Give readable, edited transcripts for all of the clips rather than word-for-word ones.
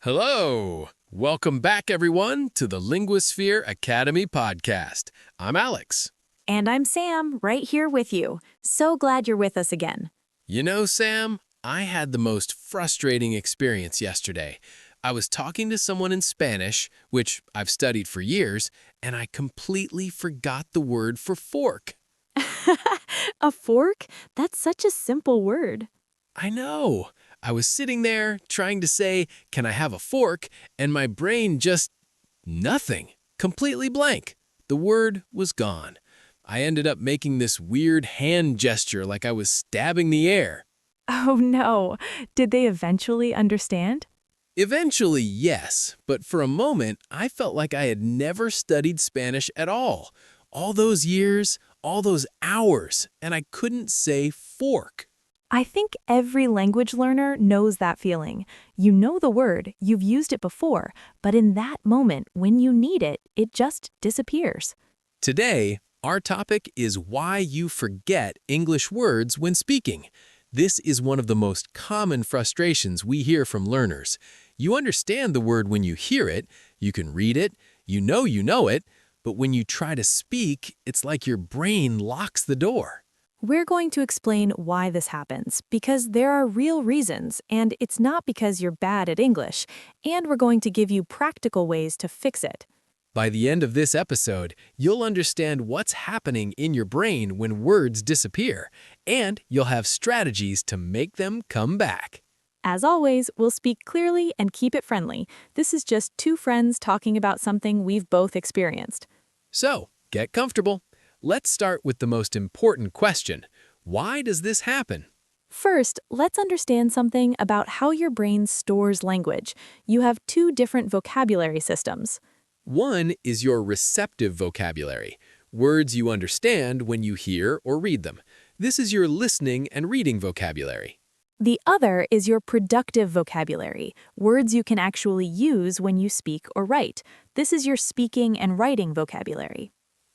Hello! Welcome back, everyone, to the Linguasphere Academy Podcast. I'm Alex. And I'm Sam, right here with you. So glad you're with us again. You know, Sam, I had the most frustrating experience yesterday. I was talking to someone in Spanish, which I've studied for years, and I completely forgot the word for fork. A fork? That's such a simple word. I know. I was sitting there trying to say, "Can I have a fork?" and my brain just nothing. Completely blank. The word was gone. I ended up making this weird hand gesture like I was stabbing the air. Oh no. Did they eventually understand? Eventually, yes, but for a moment, I felt like I had never studied Spanish at all. All those years, all those hours, and I couldn't say fork. I think every language learner knows that feeling. You know the word, you've used it before, but in that moment, when you need it, it just disappears. Today, our topic is why you forget English words when speaking. This is one of the most common frustrations we hear from learners. You understand the word when you hear it, you can read it, you know it, but when you try to speak, it's like your brain locks the door. We're going to explain why this happens, because there are real reasons, and it's not because you're bad at English, and we're going to give you practical ways to fix it. By the end of this episode, you'll understand what's happening in your brain when words disappear, and you'll have strategies to make them come back. As always, we'll speak clearly and keep it friendly. This is just two friends talking about something we've both experienced. So, get comfortable. Let's start with the most important question. Why does this happen? First, let's understand something about how your brain stores language. You have two different vocabulary systems. One is your receptive vocabulary, words you understand when you hear or read them. This is your listening and reading vocabulary. The other is your productive vocabulary, words you can actually use when you speak or write. This is your speaking and writing vocabulary.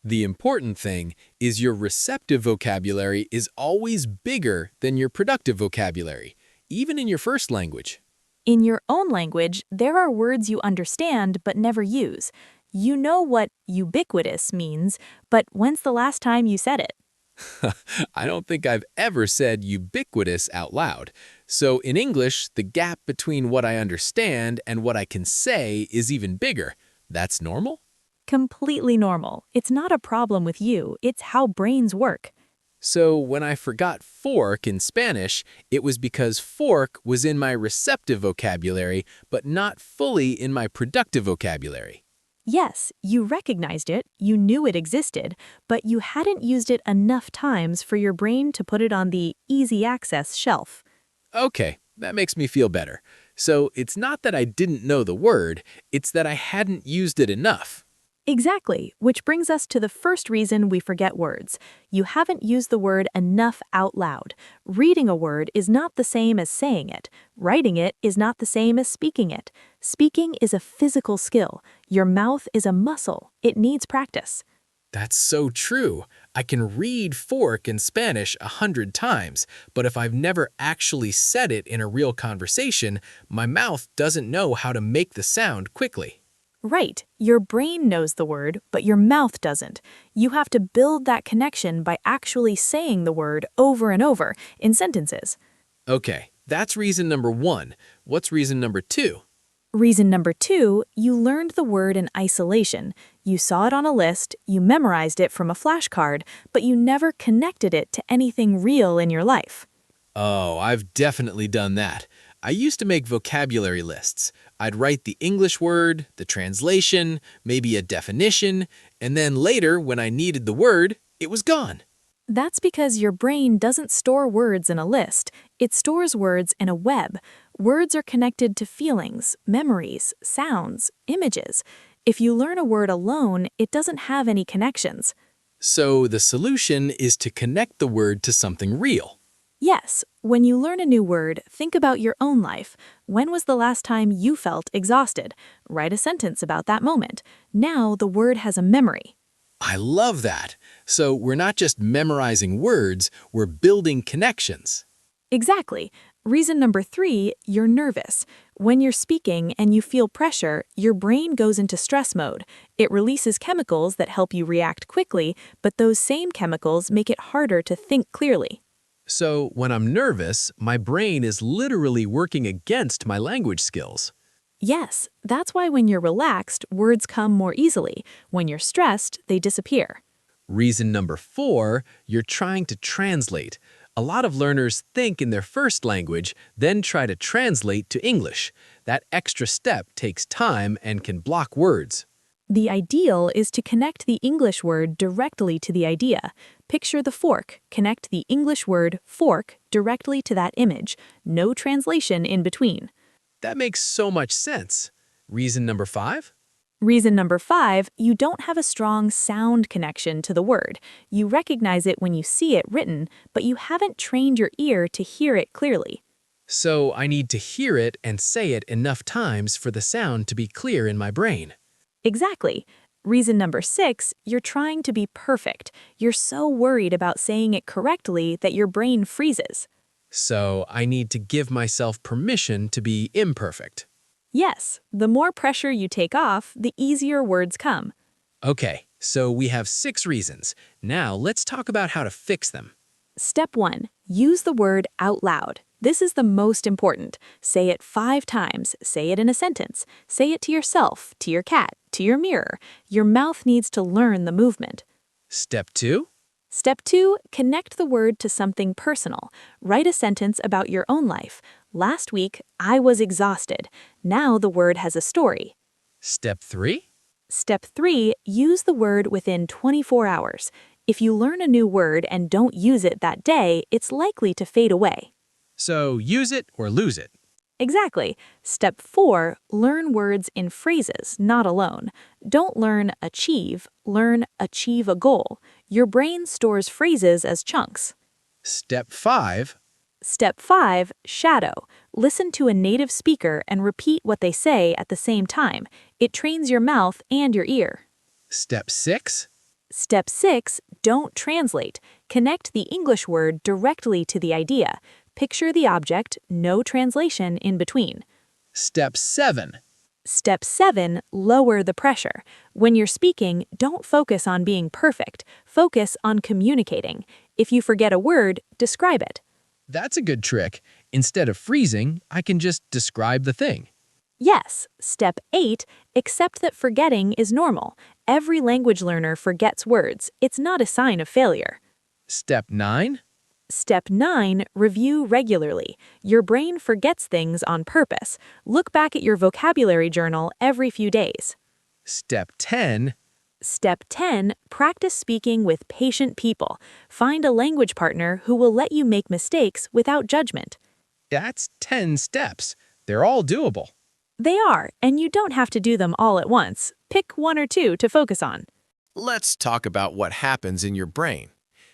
The important thing is your receptive vocabulary is always bigger than your productive vocabulary, even in your first language. In your own language, there are words you understand but never use. You know what ubiquitous means, but when's the last time you said it? I don't think I've ever said ubiquitous out loud. So in English, the gap between what I understand and what I can say is even bigger. That's normal? Completely normal. It's not a problem with you, it's how brains work. So when I forgot fork in Spanish, it was because fork was in my receptive vocabulary, but not fully in my productive vocabulary. Yes, you recognized it, you knew it existed, but you hadn't used it enough times for your brain to put it on the easy access shelf. Okay, that makes me feel better. So it's not that I didn't know the word, it's that I hadn't used it enough. Exactly, which brings us to the first reason we forget words. You haven't used the word enough out loud. Reading a word is not the same as saying it. Writing it is not the same as speaking it. Speaking is a physical skill. Your mouth is a muscle. It needs practice. That's so true. I can read fork in Spanish 100 times, but if I've never actually said it in a real conversation, my mouth doesn't know how to make the sound quickly. Right, your brain knows the word, but your mouth doesn't. You have to build that connection by actually saying the word over and over in sentences. Okay, that's reason number one. What's reason number two? Reason number two, you learned the word in isolation. You saw it on a list, you memorized it from a flashcard, but you never connected it to anything real in your life. Oh, I've definitely done that. I used to make vocabulary lists. I'd write the English word, the translation, maybe a definition, and then later, when I needed the word, it was gone. That's because your brain doesn't store words in a list. It stores words in a web. Words are connected to feelings, memories, sounds, images. If you learn a word alone, it doesn't have any connections. So the solution is to connect the word to something real. Yes, when you learn a new word, think about your own life. When was the last time you felt exhausted? Write a sentence about that moment. Now the word has a memory. I love that. So we're not just memorizing words, we're building connections. Exactly. Reason number 3, you're nervous. When you're speaking and you feel pressure, your brain goes into stress mode. It releases chemicals that help you react quickly, but those same chemicals make it harder to think clearly. So when I'm nervous, my brain is literally working against my language skills. Yes, that's why when you're relaxed, words come more easily. When you're stressed, they disappear. Reason number 4, you're trying to translate. A lot of learners think in their first language, then try to translate to English. That extra step takes time and can block words. The ideal is to connect the English word directly to the idea. Picture the fork. Connect the English word fork directly to that image. No translation in between. That makes so much sense. Reason number 5? Reason number 5, you don't have a strong sound connection to the word. You recognize it when you see it written, but you haven't trained your ear to hear it clearly. So I need to hear it and say it enough times for the sound to be clear in my brain. Exactly. Reason number 6, you're trying to be perfect. You're so worried about saying it correctly that your brain freezes. So I need to give myself permission to be imperfect. Yes, the more pressure you take off, the easier words come. Okay, so we have 6 reasons. Now let's talk about how to fix them. Step 1, use the word out loud. This is the most important. Say it 5 times. Say it in a sentence. Say it to yourself, to your cat, to your mirror. Your mouth needs to learn the movement. Step 2, Step 2, connect the word to something personal. Write a sentence about your own life. Last week, I was exhausted. Now the word has a story. Step 3, Step 3, use the word within 24 hours. If you learn a new word and don't use it that day, it's likely to fade away. so use it or lose it. Exactly. Step 4, learn words in phrases, not alone. Don't learn achieve, learn achieve a goal. Your brain stores phrases as chunks. Step 5, Step 5, shadow. Listen to a native speaker and repeat what they say at the same time. It trains your mouth and your ear. Step 6, Step 6, don't translate. Connect the English word directly to the idea. Picture the object, no translation in between. Step 7, Step 7, lower the pressure. When you're speaking, don't focus on being perfect. Focus on communicating. If you forget a word, describe it. that's a good trick. Instead of freezing, I can just describe the thing. Yes. Step 8, accept that forgetting is normal. Every language learner forgets words. It's not a sign of failure. Step 9, Step 9, review regularly. Your brain forgets things on purpose. Look back at your vocabulary journal every few days. Step 10, Step 10, practice speaking with patient people. Find a language partner who will let you make mistakes without judgment. that's 10 steps. They're all doable. They are, and you don't have to do them all at once. Pick 1 or 2 to focus on. Let's talk about what happens in your brain.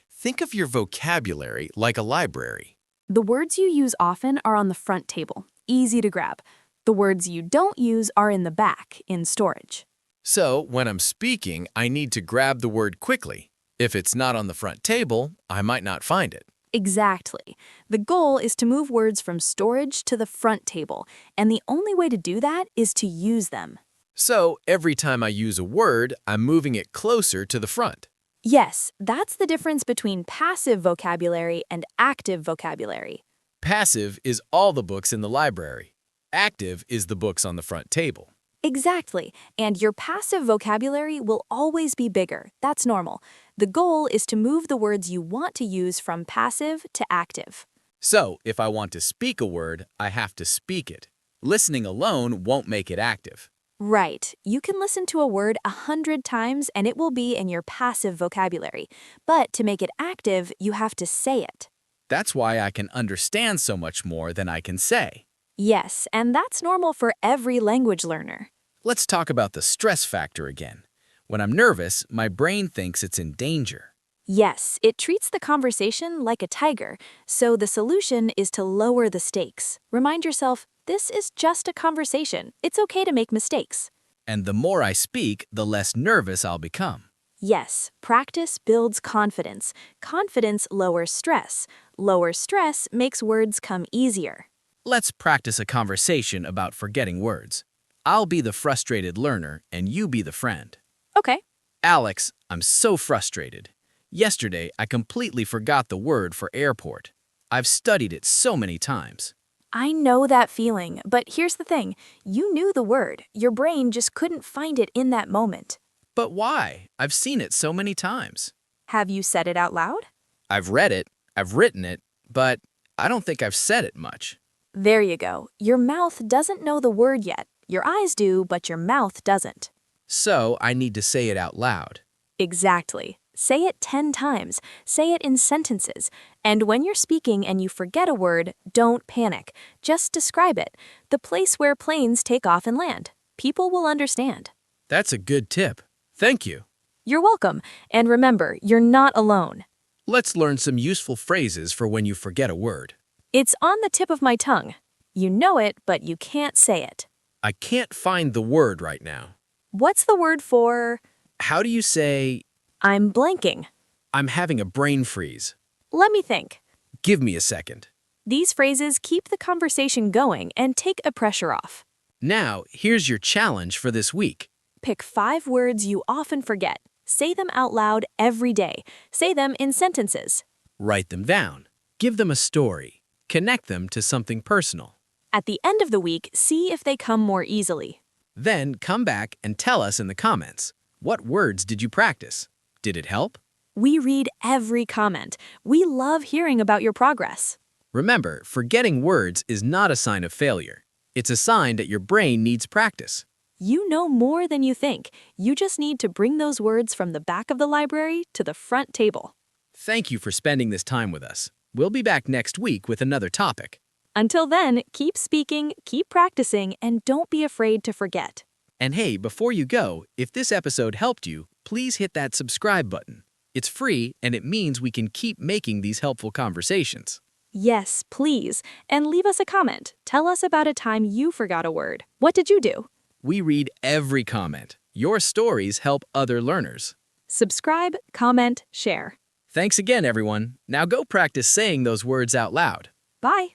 Think of your vocabulary like a library. The words you use often are on the front table, easy to grab. The words you don't use are in the back, in storage. So, when I'm speaking, I need to grab the word quickly. If it's not on the front table, I might not find it. Exactly. The goal is to move words from storage to the front table, and the only way to do that is to use them. So, every time I use a word, I'm moving it closer to the front. Yes, that's the difference between passive vocabulary and active vocabulary. Passive is all the books in the library. Active is the books on the front table. Exactly, and your passive vocabulary will always be bigger. That's normal. The goal is to move the words you want to use from passive to active. So, if I want to speak a word, I have to speak it. Listening alone won't make it active. Right. You can listen to a word 100 times and it will be in your passive vocabulary. But to make it active, you have to say it. That's why I can understand so much more than I can say. Yes, and that's normal for every language learner. Let's talk about the stress factor again. When I'm nervous, my brain thinks it's in danger. Yes, it treats the conversation like a tiger, so the solution is to lower the stakes. Remind yourself, this is just a conversation. It's okay to make mistakes. And the more I speak, the less nervous I'll become. Yes, practice builds confidence. Confidence lowers stress. Lower stress makes words come easier. Let's practice a conversation about forgetting words. I'll be the frustrated learner and you be the friend. Okay. Alex, I'm so frustrated. Yesterday, I completely forgot the word for airport. I've studied it so many times. I know that feeling, but here's the thing. You knew the word. Your brain just couldn't find it in that moment. But why? I've seen it so many times. Have you said it out loud? I've read it, I've written it, but I don't think I've said it much. There you go. Your mouth doesn't know the word yet. Your eyes do, but your mouth doesn't. So I need to say it out loud. Exactly. Say it 10 times. Say it in sentences. And when you're speaking and you forget a word, don't panic. Just describe it. The place where planes take off and land. People will understand. That's a good tip. Thank you. You're welcome. And remember, you're not alone. Let's learn some useful phrases for when you forget a word. It's on the tip of my tongue. You know it, but you can't say it. I can't find the word right now. What's the word for How do you say, I'm blanking? I'm having a brain freeze? Let me think. Give me a second. These phrases keep the conversation going and take a pressure off. Now, here's your challenge for this week. Pick 5 words you often forget. Say them out loud every day. Say them in sentences. Write them down. Give them a story. Connect them to something personal. At the end of the week, see if they come more easily. Then come back and tell us in the comments, what words did you practice? Did it help? We read every comment. We love hearing about your progress. Remember, forgetting words is not a sign of failure. It's a sign that your brain needs practice. You know more than you think. You just need to bring those words from the back of the library to the front table. Thank you for spending this time with us. We'll be back next week with another topic. Until then, keep speaking, keep practicing, and don't be afraid to forget. And hey, before you go, if this episode helped you, please hit that subscribe button. It's free, and it means we can keep making these helpful conversations. Yes, please. And leave us a comment. Tell us about a time you forgot a word. What did you do? We read every comment. Your stories help other learners. Subscribe, comment, share. Thanks again, everyone. Now go practice saying those words out loud. Bye.